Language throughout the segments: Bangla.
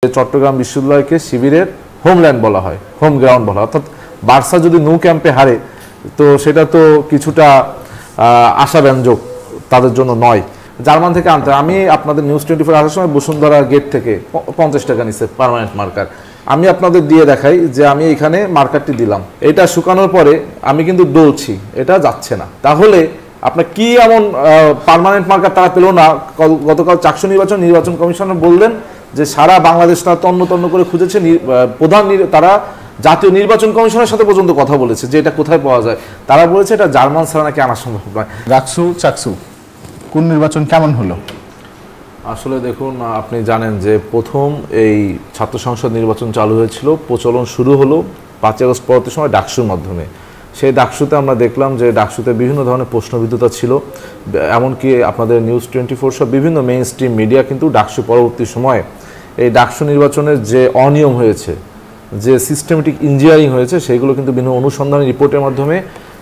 চট্টগ্রাম বিশ্ববিদ্যালয়কে শিবিরের হোমল্যান্ড বলা হয়, হোম গ্রাউন্ড বলা হয়। অর্থাৎ বার্সা যদি নো ক্যাম্পে হারে তো সেটা তো কিছুটা আশাব্যঞ্জক তাদের জন্য নয়। জার্মান থেকে আনতে আমি আপনাদের নিউজ 24 আসার সময় বসুন্ধরা গেট থেকে 50 টাকা নিচ্ছে পার্মানেন্ট মার্কার। আমি আপনাদের দিয়ে দেখাই যে আমি এখানে মার্কারটি দিলাম, এটা শুকানোর পরে আমি কিন্তু ডলছি, এটা যাচ্ছে না। তাহলে আপনার কি এমন পার্মানেন্ট মার্কার তারা পেল না? গতকাল চাকসু নির্বাচন কমিশনার বললেন যে সারা বাংলাদেশ তারা তন্ন তন্ন করে খুঁজেছে, তারা জাতীয় নির্বাচন কমিশনের সাথে পর্যন্ত কথা বলেছে যে এটা কোথায় পাওয়া যায়। তারা বলেছে এটা জার্মান ছাড়া নাকি আনা সম্ভব নয়। ডাকসু চাকসু কোন নির্বাচন কেমন হলো? আসলে দেখুন, আপনি জানেন যে প্রথম এই ছাত্র সংসদ নির্বাচন চালু হয়েছিল, প্রচলন শুরু হলো 5 আগস্ট পরবর্তী সময় ডাকসুর মাধ্যমে। সেই ডাকসুতে আমরা দেখলাম যে ডাকসুতে বিভিন্ন ধরনের প্রশ্নবিদ্ধতা ছিল, এমনকি আপনাদের নিউজ 24 সব বিভিন্ন মেইন স্ট্রিম মিডিয়া কিন্তু ডাকসু পরবর্তী সময়ে এই ডাকসু নির্বাচনের যে অনিয়ম হয়েছে, যে সিস্টেমেটিক ইঞ্জিনিয়ারিং হয়েছে, সেইগুলো কিন্তু বিভিন্ন অনুসন্ধানী রিপোর্টের মাধ্যমে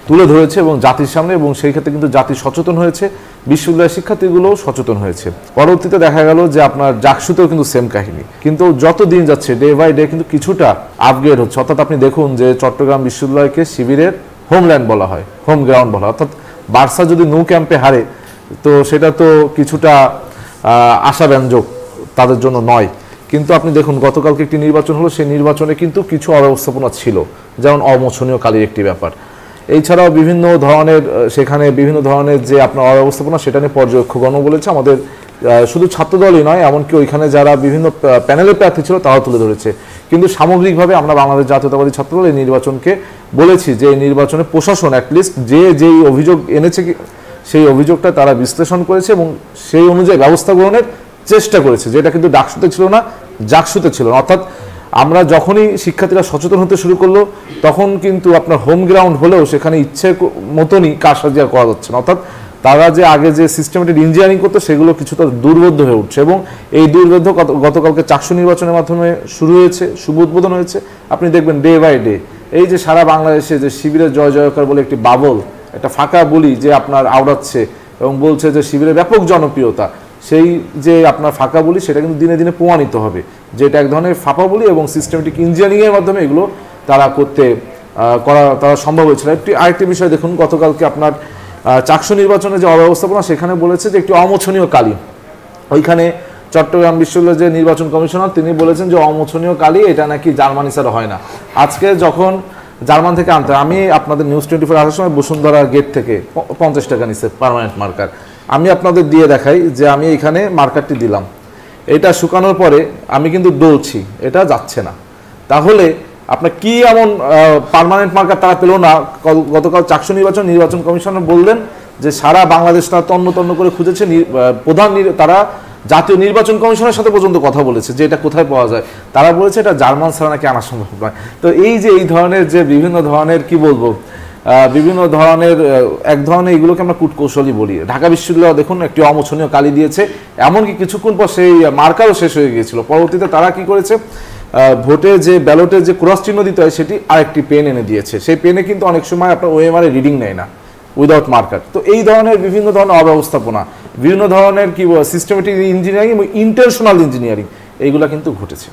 তুলে ধরেছে এবং জাতির সামনে, এবং সেই ক্ষেত্রে কিন্তু জাতি সচেতন হয়েছে, বিশ্ববিদ্যালয়ের শিক্ষার্থীগুলোও সচেতন হয়েছে। পরবর্তীতে দেখা গেল যে আপনার ডাকসুতেও কিন্তু সেম কাহিনী, কিন্তু যত দিন যাচ্ছে ডে বাই ডে কিন্তু কিছুটা আপগ্রেড হচ্ছে। অর্থাৎ আপনি দেখুন যে চট্টগ্রাম বিশ্ববিদ্যালয়কে শিবিরের হোমল্যান্ড বলা হয়, হোম গ্রাউন্ড বলা হয়। অর্থাৎ বার্সা যদি নো ক্যাম্পে হারে তো সেটা তো কিছুটা আশাব্যঞ্জক তাদের জন্য নয়। কিন্তু আপনি দেখুন গতকালকে একটি নির্বাচন হলো, সেই নির্বাচনে কিন্তু কিছু অব্যবস্থাপনা ছিল, যেমন অমোচনীয় কালির একটি ব্যাপার। এছাড়াও বিভিন্ন ধরনের যে আপনার অব্যবস্থাপনা, সেটা নিয়ে পর্যবেক্ষকগণও বলেছে। আমাদের শুধু ছাত্রদলই নয়, এমনকি ওইখানে যারা বিভিন্ন প্যানেলের প্রার্থী ছিল তারাও তুলে ধরেছে। কিন্তু সামগ্রিকভাবে আমরা বাংলাদেশ জাতীয়তাবাদী ছাত্রদল এই নির্বাচনকে বলেছি যে এই নির্বাচনে প্রশাসন অ্যাটলিস্ট যেই অভিযোগ এনেছে সেই অভিযোগটা তারা বিশ্লেষণ করেছে এবং সেই অনুযায়ী ব্যবস্থা গ্রহণের চেষ্টা করেছে, যেটা কিন্তু ডাকসুতে ছিল না, জাকসুতে ছিল না। অর্থাৎ আমরা যখনই শিক্ষার্থীরা সচেতন হতে শুরু করলো তখন কিন্তু আপনার হোম গ্রাউন্ড হলেও সেখানে ইচ্ছে মতনই কারসাজিয়া করা যাচ্ছে না। অর্থাৎ তারা যে আগে যে সিস্টেমেটিক ইঞ্জিনিয়ারিং করতো সেগুলো কিছুটা দুর্বোধ্য হয়ে উঠছে, এবং এই দুর্বোধ্য গতকালকে চাকসু নির্বাচনের মাধ্যমে শুরু হয়েছে, শুভ উদ্বোধন হয়েছে। আপনি দেখবেন ডে বাই ডে এই যে সারা বাংলাদেশে যে শিবিরের জয় জয়কার বলে একটি বাবল, একটা ফাঁকা বলি যে আপনার আওড়াচ্ছে এবং বলছে যে শিবিরের ব্যাপক জনপ্রিয়তা, সেই যে আপনার ফাঁকা বলি সেটা কিন্তু দিনে দিনে প্রমাণিত হবে যে এটা এক ধরনের ফাঁপা বলি, এবং সিস্টেমেটিক ইঞ্জিনিয়ারিংয়ের মাধ্যমে এগুলো তারা তারা সম্ভব হয়েছিল। আরেকটি বিষয় দেখুন, গতকালকে আপনার চাকসু নির্বাচনে যে অব্যবস্থাপনা, সেখানে বলেছে যে একটি অমোচনীয় কালি, ওইখানে চট্টগ্রাম বিশ্ববিদ্যালয়ের যে নির্বাচন কমিশনার তিনি বলেছেন যে অমোচনীয় কালি এটা নাকি জার্মানি ছাড়া হয় না। আজকে যখন জার্মান থেকে আনতে আমি আপনাদের নিউজ 24 আসার সময় বসুন্ধরা গেট থেকে 50 টাকা নিচ্ছে পার্মানেন্ট মার্কার। আমি আপনাদের দিয়ে দেখাই যে আমি এখানে মার্কারটি দিলাম, এটা শুকানোর পরে আমি কিন্তু ডলছি, এটা যাচ্ছে না। তাহলে আপনার কি এমন পার্মানেন্ট মার্কার তারা পেল না? গতকাল চাকসু নির্বাচন কমিশনার বললেন যে সারা বাংলাদেশ তারা তন্ন তন্ন করে খুঁজেছে, তারা জাতীয় নির্বাচন কমিশনের সাথে পর্যন্ত কথা বলেছে যে এটা কোথায় পাওয়া যায়। তারা বলেছে এটা জার্মান ছাড়া নাকি আনা সম্ভব নয়। তো এই ধরনের যে বিভিন্ন ধরনের কি বলবো, বিভিন্ন ধরনের এক ধরনের এগুলোকে আমরা কূটকৌশলী বলি। ঢাকা বিশ্ববিদ্যালয় দেখুন একটি অমোচনীয় কালি দিয়েছে, এমনকি কিছুক্ষণ পর সেই মার্কারও শেষ হয়ে গিয়েছিল। পরবর্তীতে তারা কি করেছে, ভোটে যে ব্যালটে যে ক্রস চিহ্ন দিতে হয় সেটি আরেকটি পেন এনে দিয়েছে। সেই পেনে কিন্তু অনেক সময় আপনার ওএমআর রিডিং নেয় না উইদাউট মার্কার। তো এই ধরনের বিভিন্ন ধরনের অব্যবস্থাপনা, বিভিন্ন ধরনের কি সিস্টেমেটিক ইঞ্জিনিয়ারিং এবং ইন্টেনশনাল ইঞ্জিনিয়ারিং এইগুলো কিন্তু ঘটেছে।